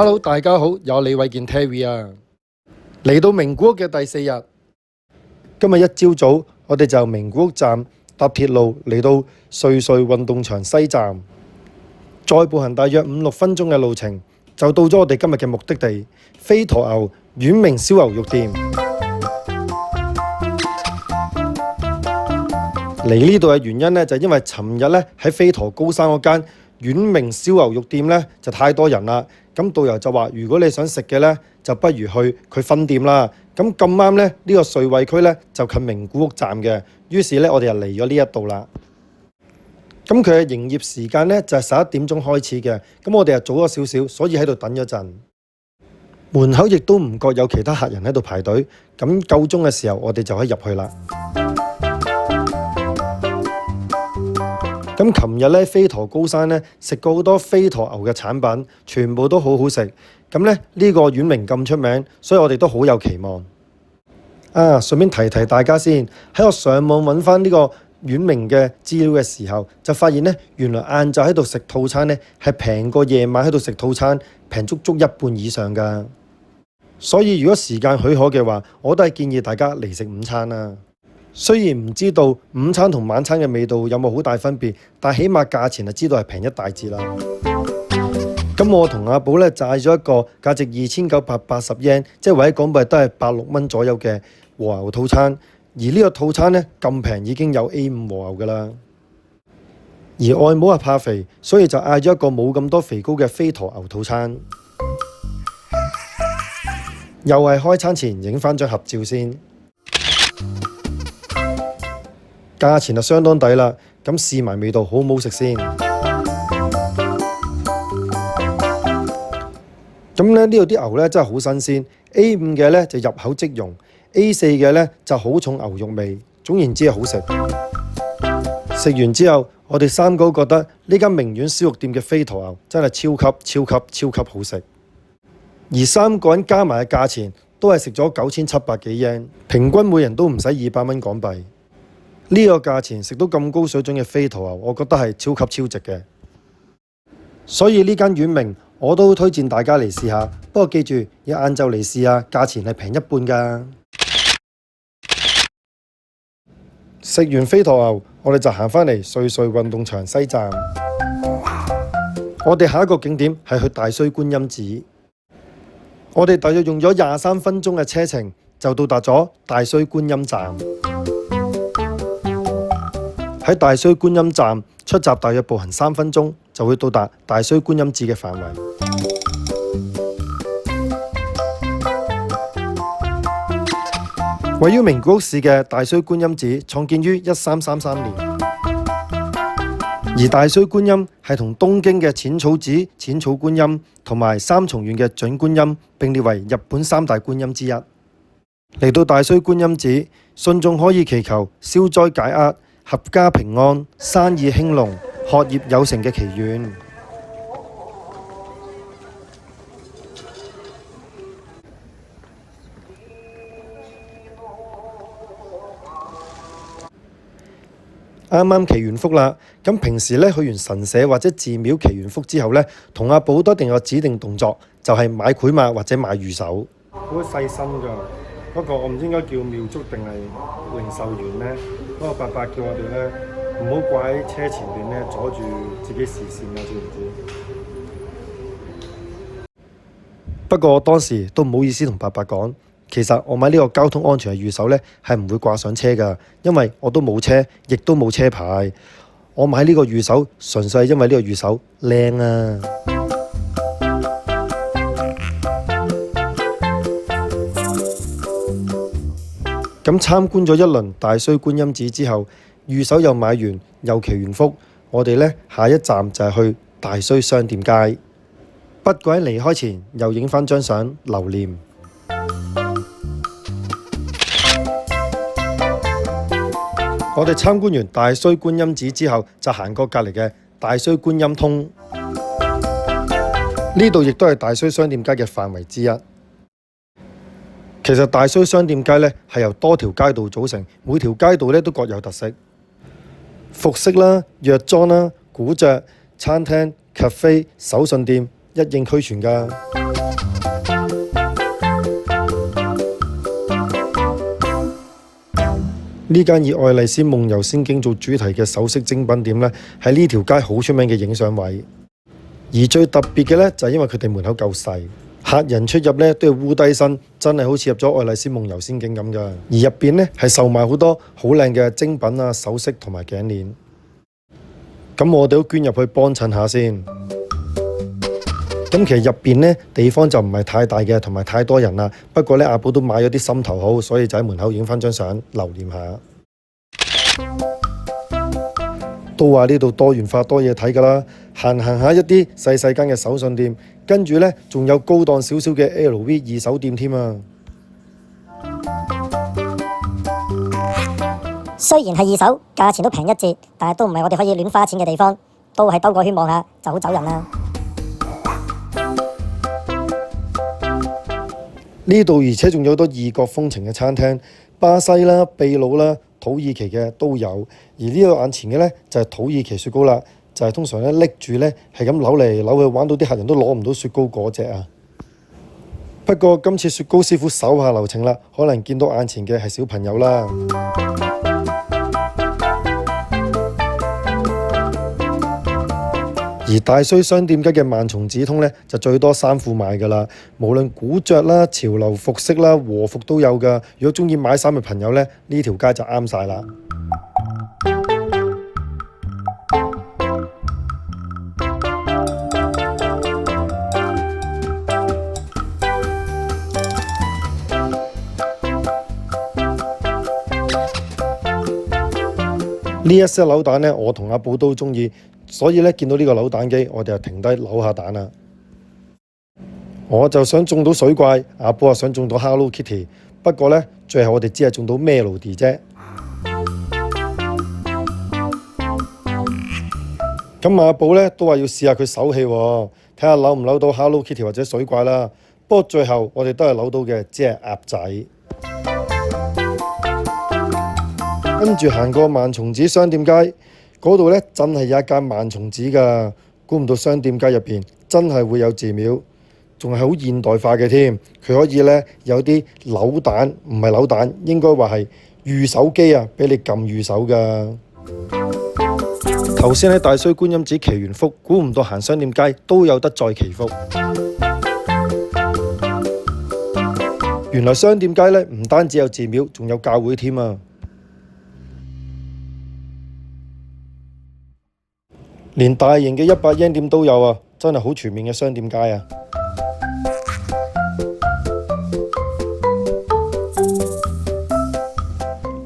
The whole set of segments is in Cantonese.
Hello， 大家好，有李偉健 Terry 啊，嚟到名古屋嘅第4日。今日一朝早，我哋就由名古屋站搭鐵路嚟到瑞穗運動場西站，再步行大約5-6分鐘嘅路程，就到咗我哋今日嘅目的地——飛驒牛丸明燒牛肉店。嚟呢度嘅原因呢，就因為尋日呢喺飛驒高山嗰間丸明燒牛肉店呢，就太多人啦。咁導遊就話：如果你想食嘅呢，就不如去佢分店啦。咁啱呢，呢個瑞穗區呢，就近名古屋站嘅，於是呢，我哋就嚟咗呢一度啦。咁佢嘅營業時間呢，就係11點鐘開始嘅。咁我哋就早咗少少，所以喺度等咗陣。門口亦都唔覺有其他客人喺度排隊。咁夠鐘嘅時候，我哋就可以入去啦。咁琴日咧，飛驒高山咧食過好多飛驒牛嘅產品，全部都好好食。咁咧呢個丸明咁出名，所以我哋都好有期望。順便提提大家先，喺我上網揾翻呢個丸明嘅資料嘅時候，就發現咧原來晏晝喺度食套餐咧係平過夜晚喺度食套餐，平足足1半以上㗎。所以如果時間許可嘅話，我都係建議大家嚟食午餐啦。雖然唔知道午餐同晚餐嘅味道有冇好大分別，但起碼價錢就知道係平一大截啦。咁我同阿寶咧就嗌咗一個價值2980 yen， 即係為喺港幣都係86蚊左右嘅和牛套餐。而呢個套餐咧咁平已經有 A5 和牛噶啦。而外母係怕肥，所以就嗌咗一個冇咁多肥膏嘅飛驒牛套餐。又係開餐前影翻張合照先。價錢就相當抵啦，咁試埋味道好唔好食先？咁咧呢度啲牛咧真係好新鮮。A5 嘅咧就入口即溶，A4 嘅咧就好重牛肉味。總言之係好食。食完之後，我哋3個都覺得呢間名丸燒肉店嘅飛驒牛真係超級好食。而3個人加埋嘅價錢都係食咗9700幾 yen， 平均每人都唔使200蚊港幣。呢個價錢食到咁高水準嘅飛驒牛，我覺得係超值嘅。所以呢間丸明我都推薦大家嚟試下。不過記住要晏晝嚟試下，價錢係平一半㗎。食完飛驒牛，我哋就行返嚟瑞穗運動場西站。我哋下一個景點係去大須觀音寺。我哋大約用咗23分鐘嘅車程，就到達咗大須觀音站。喺大須觀音站出閘，大約步行3分鐘就會到達大須觀音寺嘅範圍。位於名古屋市嘅大須觀音寺創建於1333年，而大須觀音係同東京嘅淺草寺淺草觀音同埋三重縣嘅準觀音並列為日本3大觀音之一。嚟到大須觀音寺，信眾可以祈求消災解厄、合家平安、生意興隆、學業有成嘅祈願。啱啱祈完福啦，咁平時咧去完神社或者寺廟祈完福之後咧，同阿寶都一定有指定動作，就係買繪馬或者買御守。好細心㗎，不過我唔知應該叫廟祝定係零售員咧。嗰個伯伯叫我哋咧唔好掛喺車前邊咧，阻住自己視線啊，知唔知？不過當時都唔好意思同伯伯講，其實我買呢個交通安全嘅御守咧係唔會掛上車㗎，因為我都冇車，亦都冇車牌。我買呢個御守純粹係因為呢個御守靚啊！咁參觀咗一輪大須觀音寺之後，御守又買完，又祈完福，我哋呢下一站就係去大須商店街。不過喺離開前，又影返張相留念。我哋參觀完大須觀音寺之後，就行過隔離嘅大須觀音通。呢度亦都係大須商店街嘅範圍之一。其實大須商店街咧係由多條街道組成，每條街道咧都各有特色。服飾啦、藥妝啦、古着、餐廳、咖啡、手信店一應俱全㗎。呢間以愛麗絲夢遊仙境做主題嘅首飾精品店呢，喺呢條街好出名嘅影相位。而最特別嘅呢，就係因為佢哋門口夠細，客人出入呢都要烏低身，真係好似入咗愛麗絲夢遊仙境咁㗎。而入邊呢，係售賣好多好靚嘅精品啊、首飾同埋頸鏈。咁我哋都捐入去幫襯下先。咁其實入邊呢，地方就唔係太大嘅，同埋太多人啦。不過呢，阿寶都買咗啲心頭好，所以就喺門口影翻張相留念下。都話呢度多元化多嘢睇㗎啦，行下一啲細細間嘅手信店，跟住呢，仲有高檔少少嘅 LV 二手店添啊！雖然係二手，價錢都平一截，但係都唔係我哋可以亂花錢嘅地方，都係兜個圈望下就好走人啦。呢度而且仲有好多異國風情嘅餐廳，巴西啦、秘魯啦、土耳其嘅都有。而呢個眼前嘅呢，就係土耳其雪糕啦，就係通常咧拎住呢，係咁扭嚟扭去，玩到啲客人都攞唔到雪糕嗰隻啊。不過今次雪糕師傅手下留情啦，可能見到眼前嘅係小朋友啦。而大須商店街嘅萬松子通呢，就最多衫褲賣㗎啦，無論古着啦、潮流服飾啦、和服都有㗎。如果鍾意買衫嘅朋友呢，呢條街就啱晒啦。呢一 set 扭蛋呢，我同阿寶都鍾意。所以咧，見到呢個扭蛋機，我哋就停低扭下蛋啦。我就想中到水怪，阿寶又想中到 Hello Kitty， 不過呢，最後我哋只係中到 Melody 啫。咁阿寶呢都話要試下佢手氣喎，睇下扭唔扭到 Hello Kitty 或者水怪啦。不過最後我哋都係扭到嘅，只係鴨仔。跟住行過萬松子商店街。嗰度呢真係有一間萬松子㗎，估唔到商店街入邊真係會有寺廟，仲係好現代化嘅添。佢可以呢有啲扭蛋，唔係扭蛋，應該話係御手機啊，俾你撳御手㗎。頭先喺大須觀音寺祈完福，估唔到行商店街都有得再祈福。原來商店街呢唔單止有寺廟，仲有教會添啊！連大型嘅100yen店都有啊，真係好全面嘅商店街啊！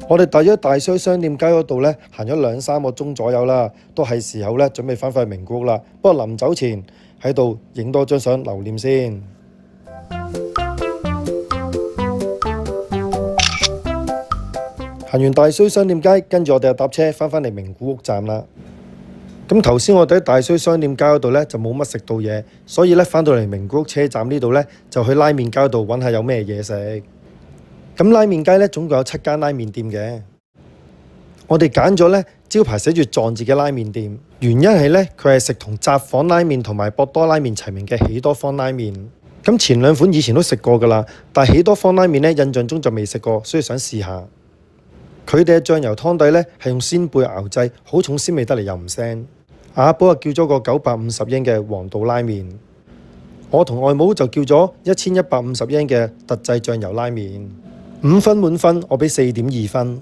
我哋大約大須商店街嗰度呢，行咗2-3個鐘左右啦，都係時候呢，準備返返去名古屋啦。不過臨走前喺度影多張相留念先。行完大須商店街，跟住我哋就搭車返返嚟名古屋站啦。咁頭先我哋喺大須商店街嗰度呢，就冇乜食到嘢，所以呢，返到嚟名古屋車站呢度呢，就去拉麵街度揾下有咩嘢食。咁拉麵街呢，總共有7間拉麵店嘅，我哋揀咗呢招牌寫住藏字嘅拉麵店，原因係呢，佢係食同札幌拉麵同埋博多拉麵齊名嘅喜多方拉麵。咁前2款以前都食過㗎啦，但係喜多方拉麵呢，印象中就未食過，所以想試下。佢哋嘅醬油湯底呢，係用鮮貝熬製，好重鮮味得嚟又唔腥。阿寶叫咗個950yen嘅黃道拉麵，我同外母就叫咗1150yen嘅特製醬油拉麵。5分滿分，我俾4.2分。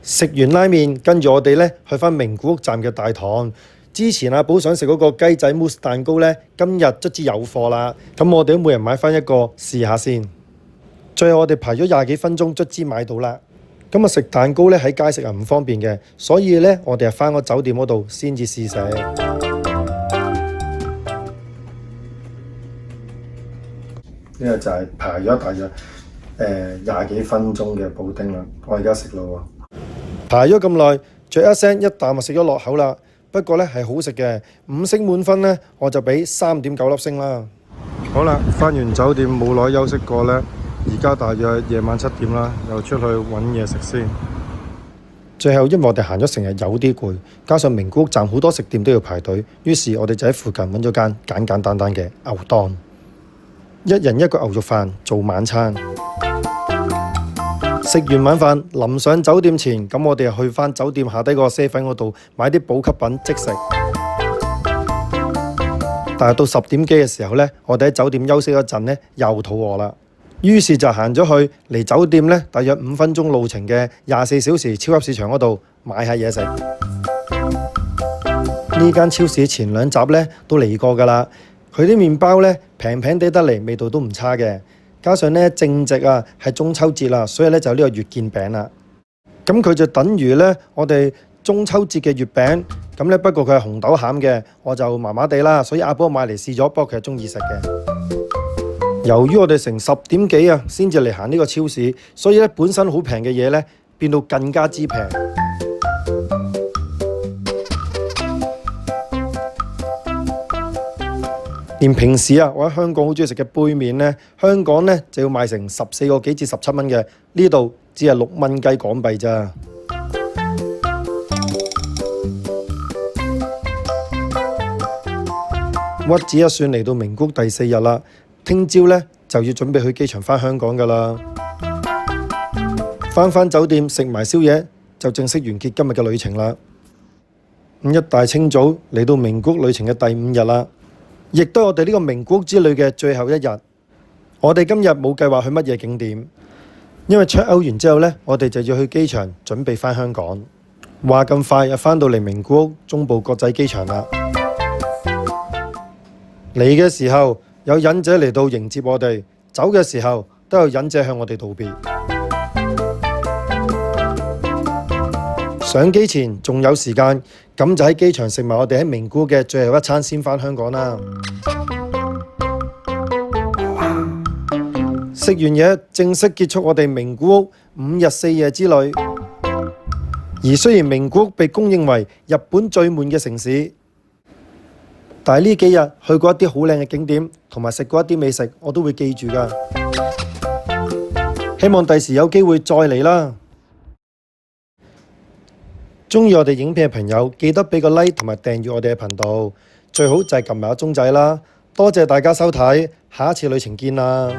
食完拉麵，跟住我哋呢去返名古屋站嘅大堂。之前阿寶想食嗰個雞仔 mousse 蛋糕呢，今日卒之有貨啦。咁我哋都每人買返一個試下先。最後我哋排咗20幾分鐘，卒之買到啦。咁啊食蛋糕咧喺街食啊唔方便嘅，所以咧我哋係返個酒店嗰度先至試食。呢個就係排咗大約20幾分鐘嘅布丁啦，我而家食咯喎。排咗咁耐，嚼一聲一啖就食咗落口啦。不過咧係好食嘅，5星滿分咧我就俾3.9粒星啦。好啦，返完酒店冇耐休息過咧。而家大約夜晚7點啦，又出去揾嘢食先。最後因為我哋行咗成日有啲攰，加上名古屋站好多食店都要排隊，於是我哋就喺附近揾咗間簡簡單單嘅牛檔，一人一個牛肉飯做晚餐。食完晚飯臨上酒店前，咁我哋又去返酒店下低個7-11嗰度買啲補給品即食。但係到10點幾嘅時候呢，我哋喺酒店休息一陣呢，又肚餓啦，於是就行咗去離酒店呢大約5分鐘路程嘅24小時超級市場嗰度買下嘢食。呢間超市前2集呢都嚟過㗎啦，佢啲麵包呢平平地得嚟，味道都唔差嘅。加上呢正值啊係中秋節啦，所以呢就有呢個月見餅啦。咁佢就等於呢我哋中秋節嘅月餅，咁呢不過佢係紅豆餡嘅，我就麻麻地啦，所以阿寶買嚟試咗，不過佢係中意食嘅。由於我哋成10點幾啊先至嚟行呢個超市，所以呢本身好平嘅嘢呢變到更加之平。連平時啊，我喺香港好中意食嘅杯麵呢，香港呢就要賣成14個幾至17蚊嘅，呢度只係6蚊雞港幣咋。屈指一算嚟到名古屋第4日啦，聽朝呢就要準備去機場返香港㗎啦。返酒店食埋宵夜就正式完結今日嘅旅程啦。一大清早嚟到名古屋旅程嘅第5日啦。亦都係我哋呢個名古屋之旅嘅最後一日。我哋今日冇計劃去乜嘢景點，因為 check out 完之後呢，我哋就要去機場準備返香港。話咁快又返到嚟名古屋中部國際機場啦。嚟嘅時候有忍者嚟到迎接我哋，走嘅時候都有忍者向我哋道別。上機前仲有時間，咁就喺機場食埋我哋喺名古屋嘅最後一餐先返香港啦。食完嘢正式結束我哋名古屋5日4夜之旅。而雖然名古屋被公認為日本最悶嘅城市，但係呢幾日去過一啲好靚嘅景點，同埋食過一啲美食，我都會記住㗎。希望第時有機會再嚟啦。鍾意我哋影片嘅朋友，記得俾個 like 同埋訂閱我哋嘅頻道，最好就係撳埋個鐘仔啦。多謝大家收睇，下一次旅程見啦。